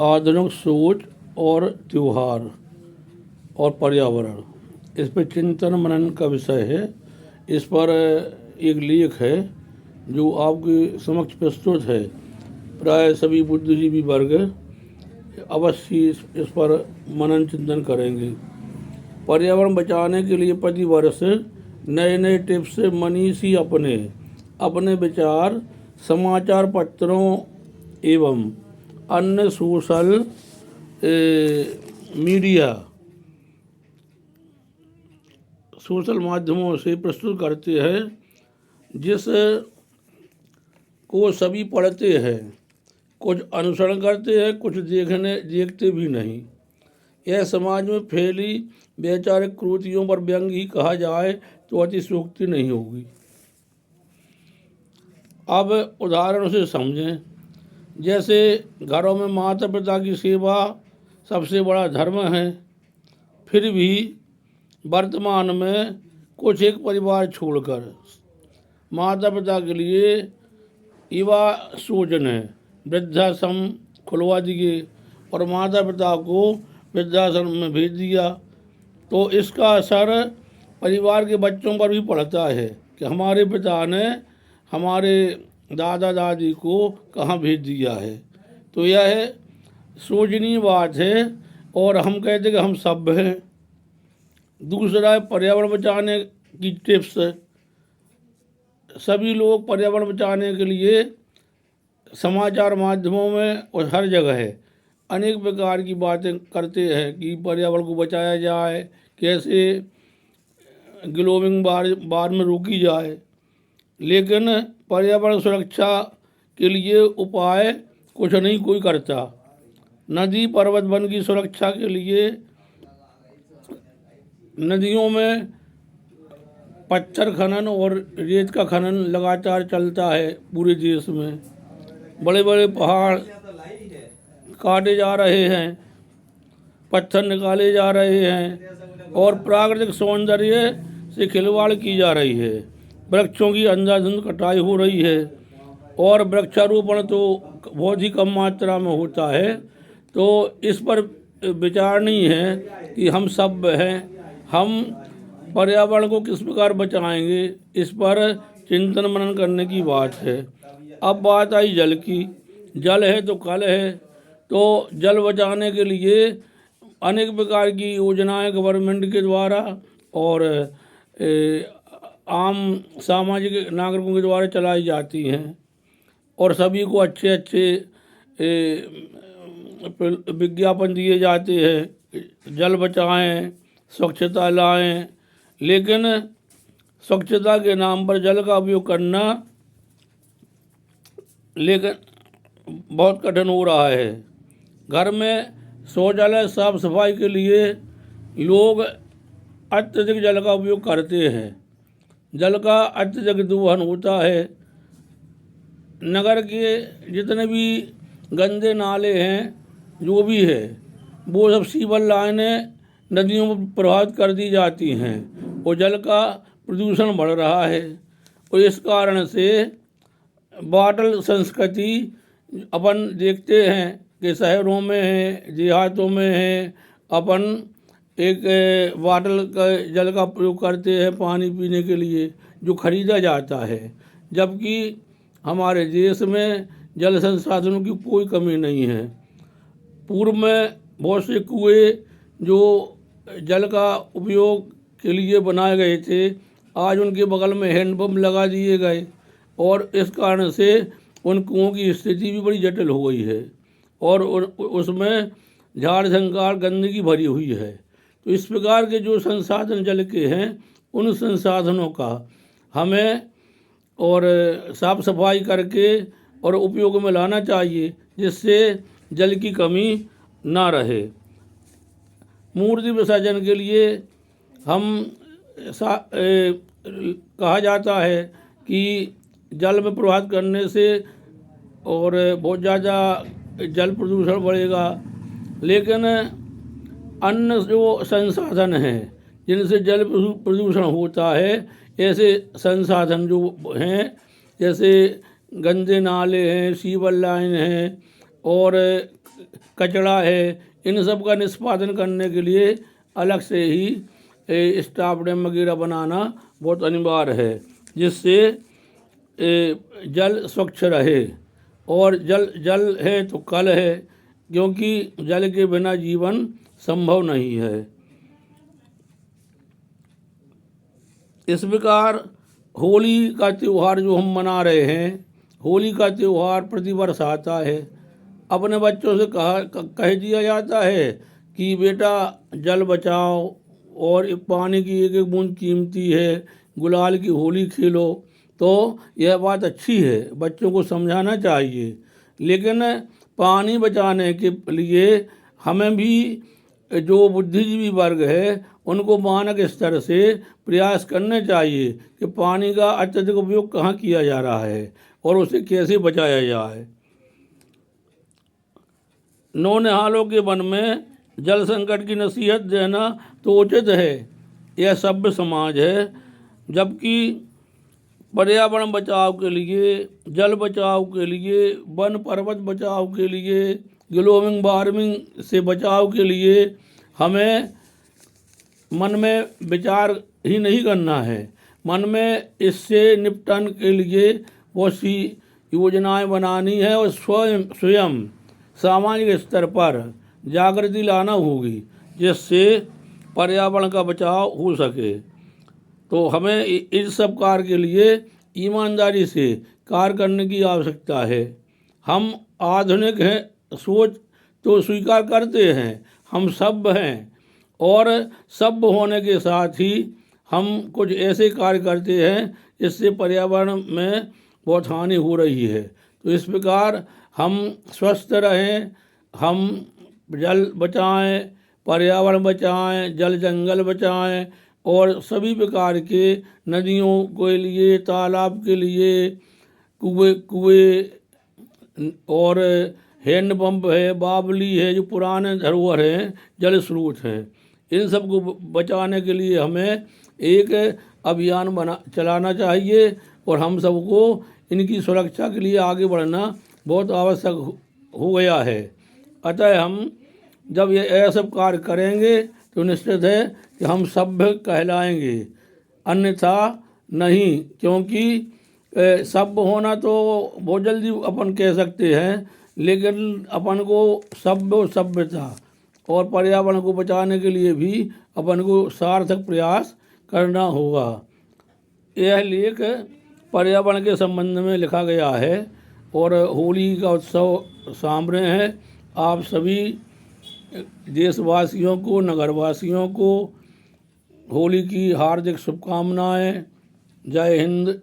आधुनिक सोच और त्योहार और पर्यावरण, इस पर चिंतन मनन का विषय है। इस पर एक लेख है जो आपके समक्ष प्रस्तुत है। प्राय सभी बुद्धिजीवी वर्ग अवश्य इस पर मनन चिंतन करेंगे। पर्यावरण बचाने के लिए प्रति वर्ष नए नए टिप्स मनीषी अपने विचार समाचार पत्रों एवं अन्य सोशल माध्यमों से प्रस्तुत करते हैं, जिस को सभी पढ़ते हैं, कुछ अनुसरण करते हैं, कुछ देखते भी नहीं। यह समाज में फैली वैचारिक क्रूतियों पर व्यंग ही कहा जाए तो अतिशयोक्ति नहीं होगी। अब उदाहरण से समझें। जैसे घरों में माता पिता की सेवा सबसे बड़ा धर्म है, फिर भी वर्तमान में कुछ एक परिवार छोड़कर माता पिता के लिए युवा सोचन है वृद्धाश्रम खुलवा दिए और माता पिता को वृद्धाश्रम में भेज दिया। तो इसका असर परिवार के बच्चों पर भी पड़ता है कि हमारे पिता ने हमारे दादा दादी को कहाँ भेज दिया है। तो यह सोचनीय बात है और हम कहते हैं कि हम सभ्य हैं। दूसरा है पर्यावरण बचाने की टिप्स। सभी लोग पर्यावरण बचाने के लिए समाचार माध्यमों में और हर जगह अनेक प्रकार की बातें करते हैं कि पर्यावरण को बचाया जाए, कैसे ग्लोबल वार्मिंग में रोकी जाए। लेकिन पर्यावरण सुरक्षा के लिए उपाय कुछ नहीं कोई करता। नदी पर्वत वन की सुरक्षा के लिए नदियों में पत्थर खनन और रेत का खनन लगातार चलता है पूरे देश में। बड़े बड़े पहाड़ काटे जा रहे हैं, पत्थर निकाले जा रहे हैं और प्राकृतिक सौंदर्य से खिलवाड़ की जा रही है। वृक्षों की अंधाधुंध कटाई हो रही है और वृक्षारोपण तो बहुत ही कम मात्रा में होता है। तो इस पर विचार नहीं है कि हम सब हैं, हम पर्यावरण को किस प्रकार बचाएंगे, इस पर चिंतन मनन करने की बात है। अब बात आई जल की। जल है तो कल है, तो जल बचाने के लिए अनेक प्रकार की योजनाएं गवर्नमेंट के द्वारा और आम सामाजिक नागरिकों के द्वारा चलाई जाती हैं और सभी को अच्छे अच्छे विज्ञापन दिए जाते हैं, जल बचाएं, स्वच्छता लाएं। लेकिन स्वच्छता के नाम पर जल का उपयोग करना लेकिन बहुत कठिन हो रहा है। घर में शौचालय साफ सफाई के लिए लोग अत्यधिक जल का उपयोग करते हैं। जल का अत्यधिक दोहन होता है। नगर के जितने भी गंदे नाले हैं, जो भी है, वो सब सीवर लाइनें नदियों में प्रभावित कर दी जाती हैं और जल का प्रदूषण बढ़ रहा है। और इस कारण से बॉटल संस्कृति अपन देखते हैं कि शहरों में है, देहातों में है, अपन एक बॉटल का जल का प्रयोग करते हैं पानी पीने के लिए, जो खरीदा जाता है। जबकि हमारे देश में जल संसाधनों की कोई कमी नहीं है। पूर्व में बहुत से कुएं जो जल का उपयोग के लिए बनाए गए थे, आज उनके बगल में हैंडपम्प लगा दिए गए और इस कारण से उन कुओं की स्थिति भी बड़ी जटिल हो गई है और उसमें झाड़ झंकार गंदगी भरी हुई है। तो इस प्रकार के जो संसाधन जल के हैं, उन संसाधनों का हमें और साफ सफाई करके और उपयोग में लाना चाहिए, जिससे जल की कमी ना रहे। मूर्ति विसर्जन के लिए हम कहा जाता है कि जल में प्रभावित करने से और बहुत ज़्यादा जल प्रदूषण बढ़ेगा। लेकिन अन्य जो संसाधन हैं जिनसे जल प्रदूषण होता है, ऐसे संसाधन जो हैं, जैसे गंदे नाले हैं, सीवर लाइन हैं और कचरा है, इन सब का निष्पादन करने के लिए अलग से ही स्टाफ डैम वगैरह बनाना बहुत अनिवार्य है, जिससे जल स्वच्छ रहे। और जल है तो कल है, क्योंकि जल के बिना जीवन संभव नहीं है। इस प्रकार होली का त्यौहार जो हम मना रहे हैं, होली का त्यौहार प्रतिवर्ष आता है। अपने बच्चों से कह दिया जाता है कि बेटा जल बचाओ और पानी की एक एक बूंद कीमती है, गुलाल की होली खेलो। तो यह बात अच्छी है, बच्चों को समझाना चाहिए, लेकिन पानी बचाने के लिए हमें भी जो बुद्धिजीवी वर्ग है उनको मानक स्तर से प्रयास करने चाहिए कि पानी का अत्यधिक उपयोग कहाँ किया जा रहा है और उसे कैसे बचाया जाए। नौनिहालों के मन में जल संकट की नसीहत देना तो उचित है, यह सभ्य समाज है, जबकि पर्यावरण बचाव के लिए, जल बचाव के लिए, वन पर्वत बचाव के लिए, ग्लोबल वार्मिंग से बचाव के लिए हमें मन में विचार ही नहीं करना है। मन में इससे निपटन के लिए बहुत सी योजनाएं बनानी है और स्वयं सामाजिक स्तर पर जागृति लाना होगी, जिससे पर्यावरण का बचाव हो सके। तो हमें इस सब कार्य के लिए ईमानदारी से कार्य करने की आवश्यकता है। हम आधुनिक हैं, सोच तो स्वीकार करते हैं, हम सभ्य हैं, और सभ्य होने के साथ ही हम कुछ ऐसे कार्य करते हैं जिससे पर्यावरण में बहुत हानि हो रही है। तो इस प्रकार हम स्वस्थ रहें, हम जल बचाएं, पर्यावरण बचाएं, जल जंगल बचाएं, और सभी प्रकार के नदियों के लिए, तालाब के लिए, कुएं और हैंडपंप है, बावली है, जो पुराने धरोहर हैं, जल स्रोत हैं, इन सब को बचाने के लिए हमें एक अभियान चलाना चाहिए और हम सबको इनकी सुरक्षा के लिए आगे बढ़ना बहुत आवश्यक हो गया है। अतः हम जब ये सब कार्य करेंगे तो निश्चित है कि हम सभ्य कहलाएंगे, अन्यथा नहीं। क्योंकि सभ्य होना तो बहुत जल्दी अपन कह सकते हैं, लेकिन अपन को सभ्यता और पर्यावरण को बचाने के लिए भी अपन को सार्थक प्रयास करना होगा। यह लेख पर्यावरण के संबंध में लिखा गया है और होली का उत्सव सामने है। आप सभी देशवासियों को, नगरवासियों को होली की हार्दिक शुभकामनाएं। जय हिंद।